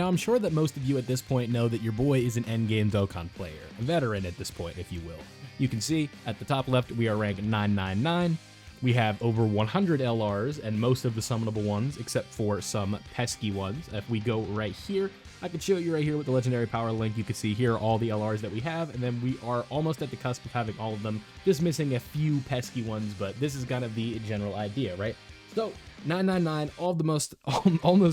Now, I'm sure that most of you at this point know that your boy is an endgame Dokkan player, a veteran at this point, if you will. You can see at the top left, we are ranked 999. We have over 100 LRs and most of the summonable ones, except for some pesky ones. If we go right here, I can show you right here with the legendary power link. You can see here all the LRs that we have, and then we are almost at the cusp of having all of them, just missing a few pesky ones, but this is kind of the general idea, right? So 999, almost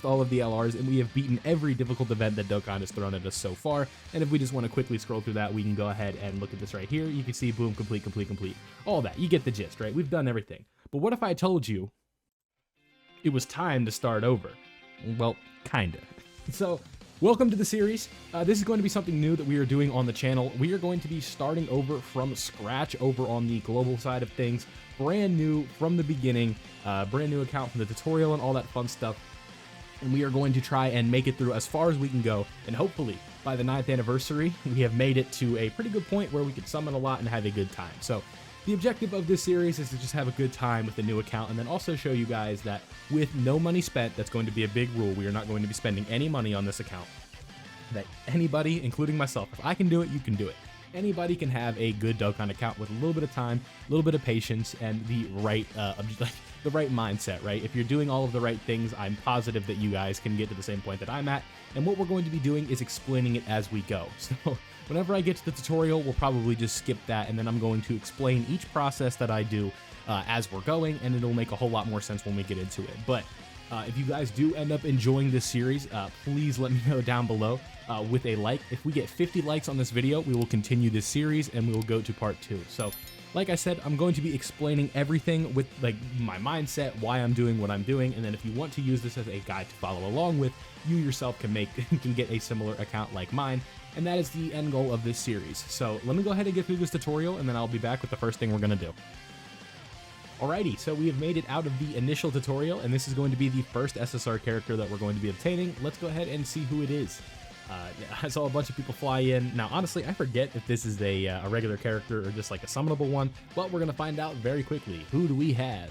all of the LRs, and we have beaten every difficult event that Dokkan has thrown at us so far. And if we just want to quickly scroll through that, we can go ahead and look at this right here. You can see, boom, complete, all that. You get the gist, right? We've done everything. But what if I told you it was time to start over? Well, kinda. So, welcome to the series. This is going to be something new that we are doing on the channel. We are going to be starting over from scratch over on the global side of things. Brand new from the beginning, brand new account from the tutorial and all that fun stuff. And we are going to try and make it through as far as we can go. And hopefully, by the 9th anniversary, we have made it to a pretty good point where we can summon a lot and have a good time. So, the objective of this series is to just have a good time with the new account, and then also show you guys that with no money spent, that's going to be a big rule. We are not going to be spending any money on this account. That anybody, including myself, if I can do it, you can do it. Anybody can have a good Dokkan account with a little bit of time, a little bit of patience, and the right mindset, right? If you're doing all of the right things, I'm positive that you guys can get to the same point that I'm at. And what we're going to be doing is explaining it as we go. So whenever I get to the tutorial, we'll probably just skip that, and then I'm going to explain each process that I do as we're going, and it'll make a whole lot more sense when we get into it. But if you guys do end up enjoying this series, please let me know down below with a like. If we get 50 likes on this video, we will continue this series and we will go to part 2. So, like I said, I'm going to be explaining everything with like my mindset, why I'm doing what I'm doing, and then if you want to use this as a guide to follow along with, you yourself can get a similar account like mine, and that is the end goal of this series. So let me go ahead and get through this tutorial, and then I'll be back with the first thing we're gonna do. Alrighty, so we have made it out of the initial tutorial, and this is going to be the first SSR character that we're going to be obtaining. Let's go ahead and see who it is. I saw a bunch of people fly in. Now, honestly, I forget if this is a regular character or just like a summonable one, but we're going to find out very quickly. Who do we have?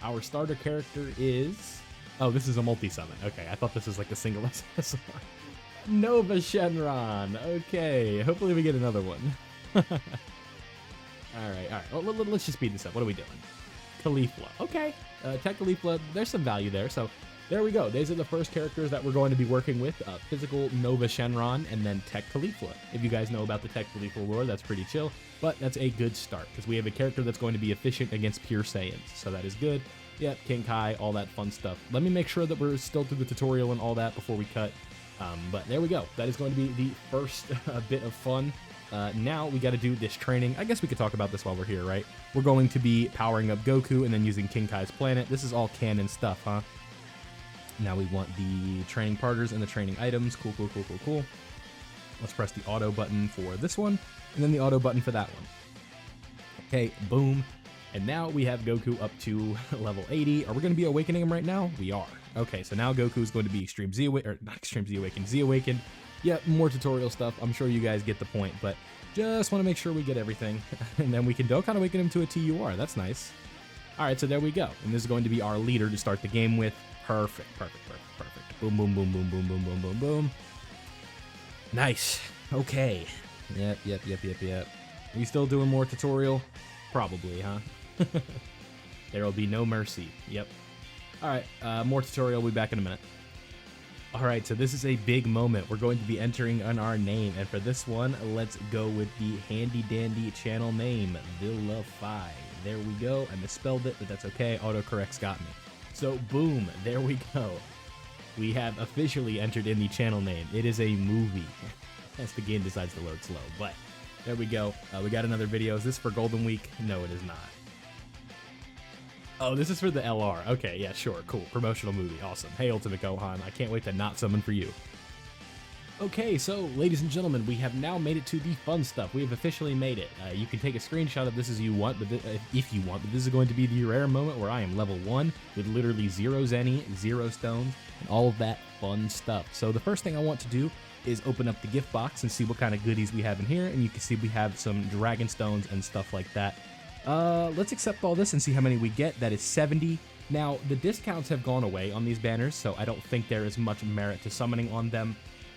Our starter character is... Oh, this is a multi-summon. Okay, I thought this was like a single SSR. Nova Shenron. Okay, hopefully we get another one. Alright. Well, let's just speed this up. What are we doing? Caulifla. Okay. Tech Caulifla, there's some value there. So there we go. These are the first characters that we're going to be working with. Physical Nova Shenron and then Tech Caulifla. If you guys know about the Tech Caulifla lore, that's pretty chill. But that's a good start because we have a character that's going to be efficient against pure Saiyans. So that is good. Yep, King Kai, all that fun stuff. Let me make sure that we're still through the tutorial and all that before we cut. But there we go. That is going to be the first bit of fun. Now we got to do this training. I guess we could talk about this while we're here, right? We're going to be powering up Goku and then using King Kai's planet. This is all canon stuff, huh? Now we want the training partners and the training items. Cool. Let's press the auto button for this one, and then the auto button for that one. Okay, boom. And now we have Goku up to level 80. Are we going to be awakening him right now? We are. Okay, so now Goku is going to be Extreme Z Awakened, or not Extreme Z Awakened, Z Awakened. Yeah, more tutorial stuff. I'm sure you guys get the point, but just want to make sure we get everything. And then we can Dokkan Awaken him to a TUR. That's nice. All right, so there we go. And this is going to be our leader to start the game with. Perfect. Boom, boom, boom, boom, boom, boom, boom, boom, boom. Nice. Okay. Yep. Are you still doing more tutorial? Probably, huh? There will be no mercy. Yep. All right, more tutorial. We'll be back in a minute. All right, so this is a big moment. We're going to be entering on our name, and for this one, let's go with the handy-dandy channel name, Vilify. There we go. I misspelled it, but that's okay. Autocorrect's got me. So, boom, there we go. We have officially entered in the channel name. It is a movie, as the game decides to load slow, but there we go. We got another video. Is this for Golden Week? No, it is not. Oh, this is for the LR. Okay, yeah, sure, cool. Promotional movie, awesome. Hey, Ultimate Gohan, I can't wait to not summon for you. Okay, so, ladies and gentlemen, we have now made it to the fun stuff. We have officially made it. You can take a screenshot of this as you want, but if you want, but this is going to be the rare moment where I am level 1 with literally 0 Zenny, 0 stones, and all of that fun stuff. So the first thing I want to do is open up the gift box and see what kind of goodies we have in here, and you can see we have some dragon stones and stuff like that. Let's accept all this and see how many we get. That is 70. Now, the discounts have gone away on these banners, so I don't think there is much merit to summoning on them.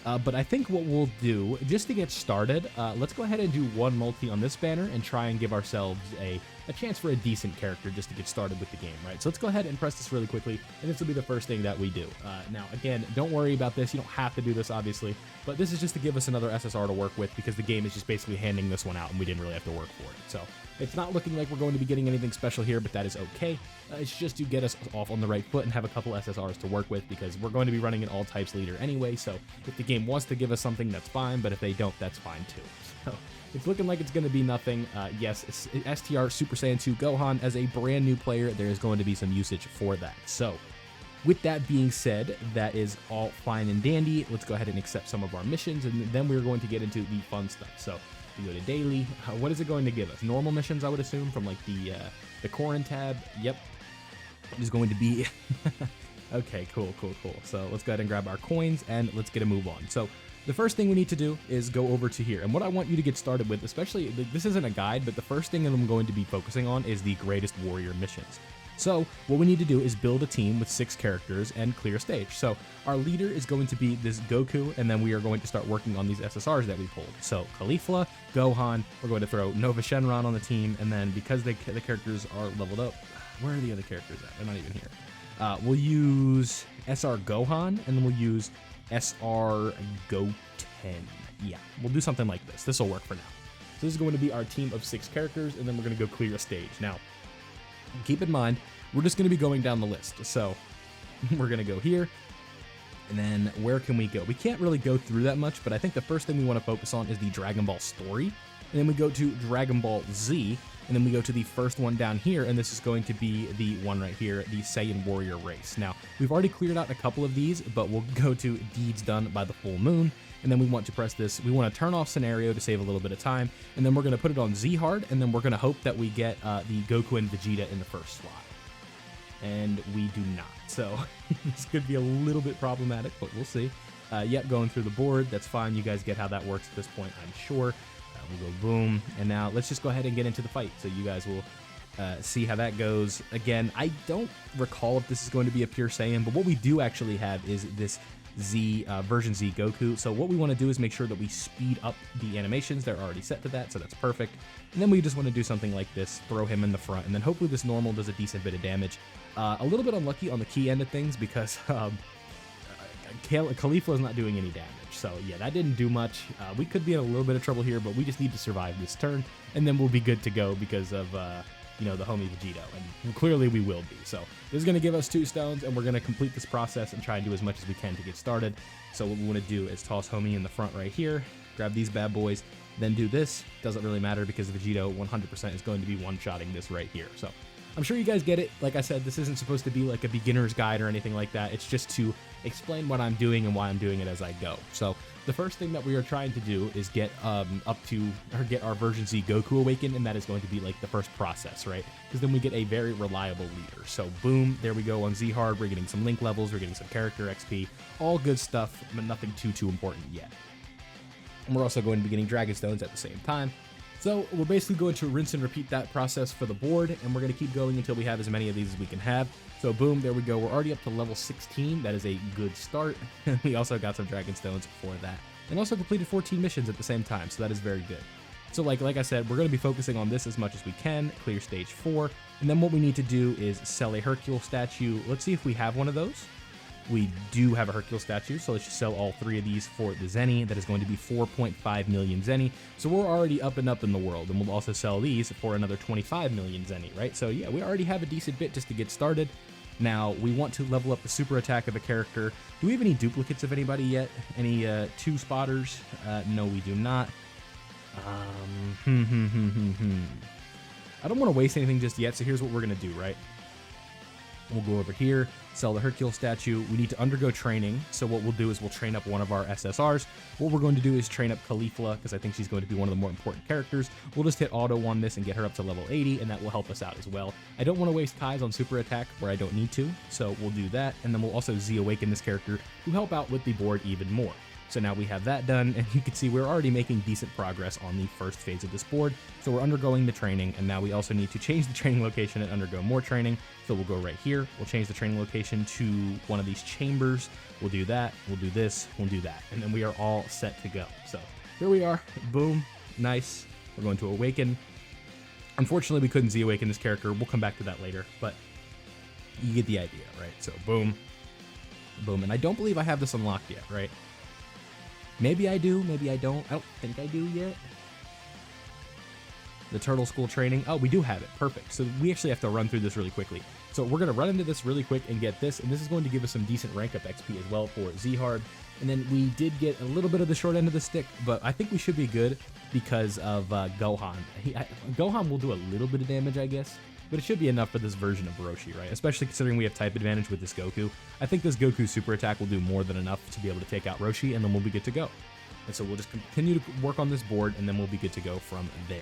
But I think what we'll do, just to get started, let's go ahead and do one multi on this banner and try and give ourselves a chance for a decent character just to get started with the game, right? So let's go ahead and press this really quickly, and this will be the first thing that we do. Now, again, don't worry about this. You don't have to do this, obviously, but this is just to give us another SSR to work with because the game is just basically handing this one out, and we didn't really have to work for it. So it's not looking like we're going to be getting anything special here, but that is okay. It's just to get us off on the right foot and have a couple SSRs to work with because we're going to be running an all types leader anyway, so if the game wants to give us something, that's fine, but if they don't, that's fine too. So it's looking like it's going to be nothing. Yes, STR Super Saiyan 2 Gohan, as a brand new player, there is going to be some usage for that. So with that being said, that is all fine and dandy. Let's go ahead and accept some of our missions, and then we're going to get into the fun stuff. So we go to daily. What is it going to give us? Normal missions, I would assume, from like the Corin tab. Yep. It is going to be... Okay, cool. So let's go ahead and grab our coins, and let's get a move on. So the first thing we need to do is go over to here. And what I want you to get started with, especially, this isn't a guide, but the first thing that I'm going to be focusing on is the greatest warrior missions. So what we need to do is build a team with 6 characters and clear a stage. So our leader is going to be this Goku, and then we are going to start working on these SSRs that we pulled. So Caulifla, Gohan, we're going to throw Nova Shenron on the team, and then because the characters are leveled up, where are the other characters at? They're not even here. We'll use SR Gohan, and then we'll use SR Goten. Yeah, we'll do something like this. This will work for now. So this is going to be our team of 6 characters, and then we're going to go clear a stage. Now, keep in mind, we're just going to be going down the list. So we're going to go here, and then where can we go? We can't really go through that much, but I think the first thing we want to focus on is the Dragon Ball story. And then we go to Dragon Ball Z, and then we go to the first one down here, and this is going to be the one right here, the Saiyan Warrior Race. Now, we've already cleared out a couple of these, but we'll go to Deeds Done by the Full Moon, and then we want to press this. We want to turn off Scenario to save a little bit of time, and then we're going to put it on Z Hard, and then we're going to hope that we get the Goku and Vegeta in the first slot. And we do not, so this could be a little bit problematic, but we'll see. Yep, going through the board, that's fine. You guys get how that works at this point, I'm sure. We'll go boom, and now let's just go ahead and get into the fight, so you guys will see how that goes. Again, I don't recall if this is going to be a pure Saiyan, but what we do actually have is this version Z Goku. So what we want to do is make sure that we speed up the animations. They're already set to that, so that's perfect. And then we just want to do something like this, throw him in the front, and then hopefully this normal does a decent bit of damage. A little bit unlucky on the key end of things because Caulifla is not doing any damage. So yeah, that didn't do much. We could be in a little bit of trouble here, but we just need to survive this turn, and then we'll be good to go because of the homie Vegito, and clearly we will be. So this is going to give us 2 stones, and we're going to complete this process and try and do as much as we can to get started. So what we want to do is toss homie in the front right here, grab these bad boys, then do this. Doesn't really matter because Vegito 100% is going to be one-shotting this right here. So I'm sure you guys get it. Like I said, this isn't supposed to be like a beginner's guide or anything like that. It's just to explain what I'm doing and why I'm doing it as I go. So the first thing that we are trying to do is get get our version Z Goku awakened, and that is going to be like the first process, right? Because then we get a very reliable leader. So boom, there we go on Z Hard. We're getting some link levels, we're getting some character XP, all good stuff, but nothing too important yet. And we're also going to be getting Dragon Stones at the same time. So we're basically going to rinse and repeat that process for the board, and we're going to keep going until we have as many of these as we can have. So boom, there we go. We're already up to level 16. That is a good start. We also got some Dragon Stones for that, and also completed 14 missions at the same time, so that is very good. So like I said, we're going to be focusing on this as much as we can, clear stage 4, and then what we need to do is sell a Hercule statue. Let's see if we have one of those. We do have a Hercule statue, so let's just sell all 3 of these for the Zenny. That is going to be 4.5 million Zenny. So we're already up and up in the world, and we'll also sell these for another 25 million Zenny, right? So yeah, we already have a decent bit just to get started. Now, we want to level up the super attack of a character. Do we have any duplicates of anybody yet? Any 2 spotters? No, we do not. I don't want to waste anything just yet, so here's what we're going to do, right? We'll go over here, sell the Hercule statue. We need to undergo training, so what we'll do is we'll train up one of our SSRs. What we're going to do is train up Caulifla, because I think she's going to be one of the more important characters. We'll just hit auto on this and get her up to level 80, and that will help us out as well. I don't want to waste Kai's on super attack where I don't need to, so we'll do that, and then we'll also Z-awaken this character to help out with the board even more. So now we have that done, and you can see we're already making decent progress on the first phase of this board. So we're undergoing the training, and now we also need to change the training location and undergo more training. So we'll go right here. We'll change the training location to one of these chambers. We'll do that. We'll do this. We'll do that. And then we are all set to go. So here we are. Boom. Nice. We're going to awaken. Unfortunately, we couldn't Z-awaken this character. We'll come back to that later, but you get the idea, right? So boom. Boom. And I don't believe I have this unlocked yet, right? Maybe I do, maybe I don't. I don't think I do yet. The Turtle School training. Oh, we do have it. Perfect. So we actually have to run through this really quickly. So we're going to run into this really quick and get this, and this is going to give us some decent rank up XP as well for Z-Hard. And then we did get a little bit of the short end of the stick, but I think we should be good because of Gohan. Gohan will do a little bit of damage, I guess, but it should be enough for this version of Roshi, right? Especially considering we have type advantage with this Goku. I think this Goku super attack will do more than enough to be able to take out Roshi, and then we'll be good to go. And so we'll just continue to work on this board, and then we'll be good to go from there.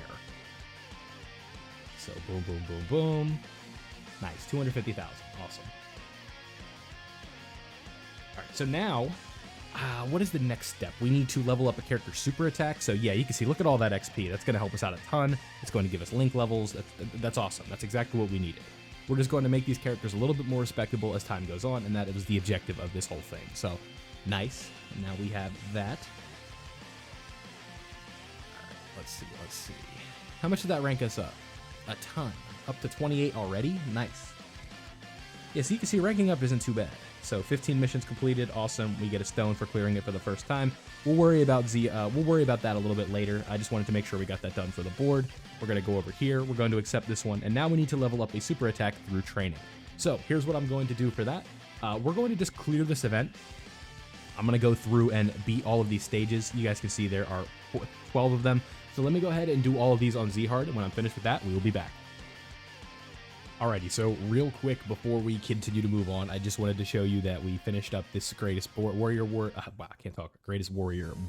So boom, boom, boom, boom. Nice, 250,000, awesome. All right, so now, what is the next step? We need to level up a character's super attack. So yeah, you can see, look at all that XP. That's going to help us out a ton. It's going to give us link levels. That's awesome. That's exactly what we needed. We're just going to make these characters a little bit more respectable as time goes on, and that was the objective of this whole thing. So nice. And now we have that. All right, let's see. How much did that rank us up? A ton. Up to 28 already? Nice. Yeah, so you can see ranking up isn't too bad. So 15 missions completed, awesome. We get a stone for clearing it for the first time. We'll worry about that a little bit later. I just wanted to make sure we got that done for the board. We're going to go over here. We're going to accept this one, and now we need to level up a super attack through training. So here's what I'm going to do for that. We're going to just clear this event. I'm going to go through and beat all of these stages. You guys can see there are 12 of them. So let me go ahead and do all of these on Z-Hard, and when I'm finished with that, we will be back. Alrighty, so real quick before we continue to move on, I just wanted to show you that we finished up this greatest warrior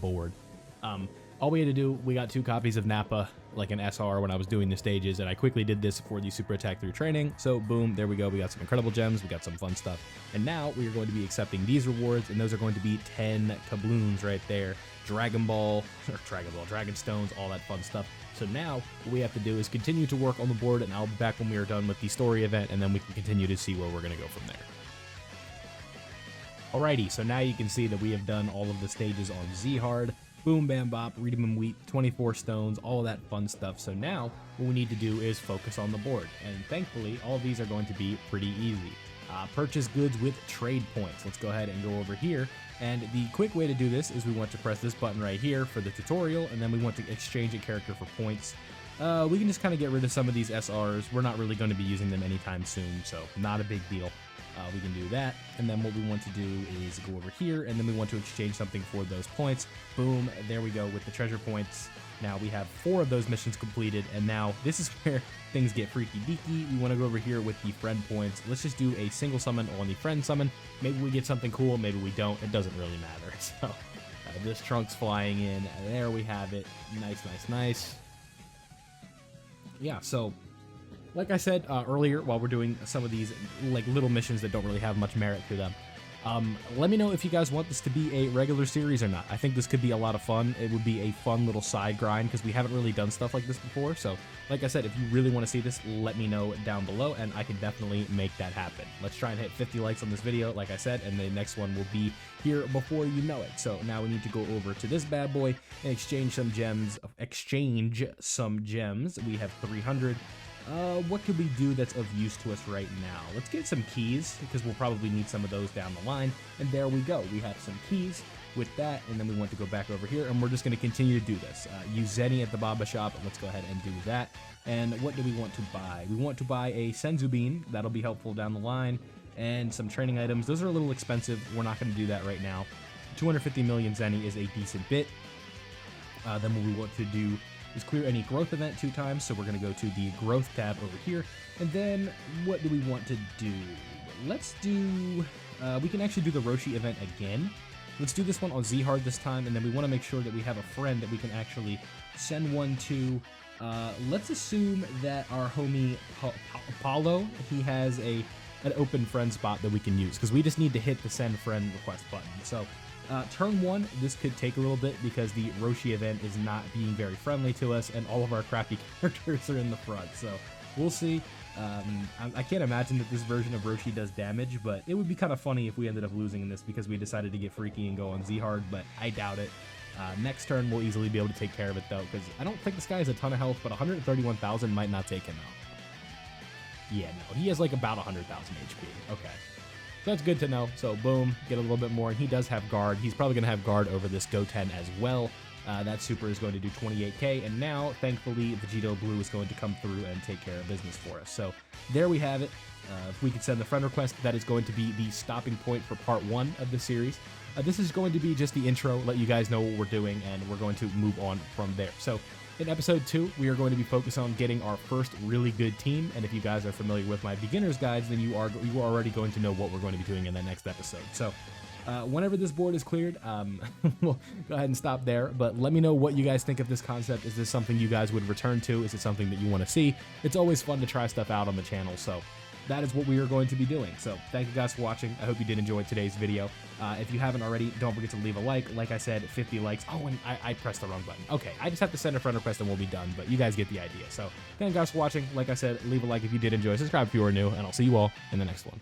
board. All we had to do, we got 2 copies of Nappa, like an SR when I was doing the stages, and I quickly did this for the super attack through training. So boom, there we go. We got some incredible gems, we got some fun stuff, and now we are going to be accepting these rewards, and those are going to be 10 kabloons right there. Dragon Stones, all that fun stuff. So now what we have to do is continue to work on the board, and I'll be back when we are done with the story event, and then we can continue to see where we're going to go from there. Alrighty, so now you can see that we have done all of the stages on Z-Hard. Boom, bam, bop, Reedem and Wheat, 24 stones, all of that fun stuff. So now what we need to do is focus on the board, and thankfully all of these are going to be pretty easy. Purchase goods with trade points. Let's go ahead and go over here. And the quick way to do this is we want to press this button right here for the tutorial, and then we want to exchange a character for points. We can just kind of get rid of some of these SRs. We're not really going to be using them anytime soon, so not a big deal. We can do that, and then what we want to do is go over here, and then we want to exchange something for those points. Boom, there we go with the treasure points. Now we have 4 of those missions completed, and now this is where things get freaky deaky. We want to go over here with the friend points. Let's just do a single summon on the friend summon. Maybe we get something cool, maybe we don't. It doesn't really matter. So this Trunks flying in. There we have it. Nice, nice, nice. Yeah, so like I said earlier, while we're doing some of these like little missions that don't really have much merit to them, let me know if you guys want this to be a regular series or not. I think this could be a lot of fun. It would be a fun little side grind because we haven't really done stuff like this before. So like I said, if you really want to see this, let me know down below and I can definitely make that happen. Let's try and hit 50 likes on this video, like I said, and the next one will be here before you know it. So now we need to go over to this bad boy and exchange some gems. We have 300. What could we do that's of use to us right now? Let's get some keys, because we'll probably need some of those down the line. And there we go. We have some keys with that, and then we want to go back over here, and we're just going to continue to do this. Use Zenny at the Baba shop, and let's go ahead and do that. And what do we want to buy? We want to buy a Senzu Bean. That'll be helpful down the line. And some training items. Those are a little expensive. We're not going to do that right now. 250 million Zenny is a decent bit. Then what we want to do is clear any growth event 2 times, so we're going to go to the growth tab over here. And then what do we want to do? Let's do, we can actually do the Roshi event again. Let's do this one on Z-Hard this time, and then we want to make sure that we have a friend that we can actually send one to. Let's assume that our homie Paulo, he has an open friend spot that we can use, because we just need to hit the send friend request button. So Turn 1, this could take a little bit because the Roshi event is not being very friendly to us, and all of our crappy characters are in the front, so we'll see. I can't imagine that this version of Roshi does damage, but it would be kind of funny if we ended up losing in this because we decided to get freaky and go on Z-Hard, but I doubt it. Next turn, we'll easily be able to take care of it, though, because I don't think this guy has a ton of health, but 131,000 might not take him out. Yeah, no, he has like about 100,000 HP. Okay. That's good to know. So boom, get a little bit more, and he does have guard. He's probably going to have guard over this Goten as well. That super is going to do 28k, and now, thankfully, Vegito Blue is going to come through and take care of business for us. So there we have it. If we could send the friend request, that is going to be the stopping point for part 1 of the series. This is going to be just the intro, let you guys know what we're doing, and we're going to move on from there. So in episode 2, we are going to be focused on getting our first really good team, and if you guys are familiar with my beginner's guides, then you are already going to know what we're going to be doing in the next episode. So whenever this board is cleared, we'll go ahead and stop there, but let me know what you guys think of this concept. Is this something you guys would return to? Is it something that you want to see? It's always fun to try stuff out on the channel, so that is what we are going to be doing. So thank you guys for watching. I hope you did enjoy today's video. If you haven't already, don't forget to leave a like. Like I said, 50 likes. Oh, and I pressed the wrong button. Okay, I just have to send a friend request and we'll be done, but you guys get the idea. So thank you guys for watching. Like I said, leave a like if you did enjoy. Subscribe if you are new, and I'll see you all in the next one.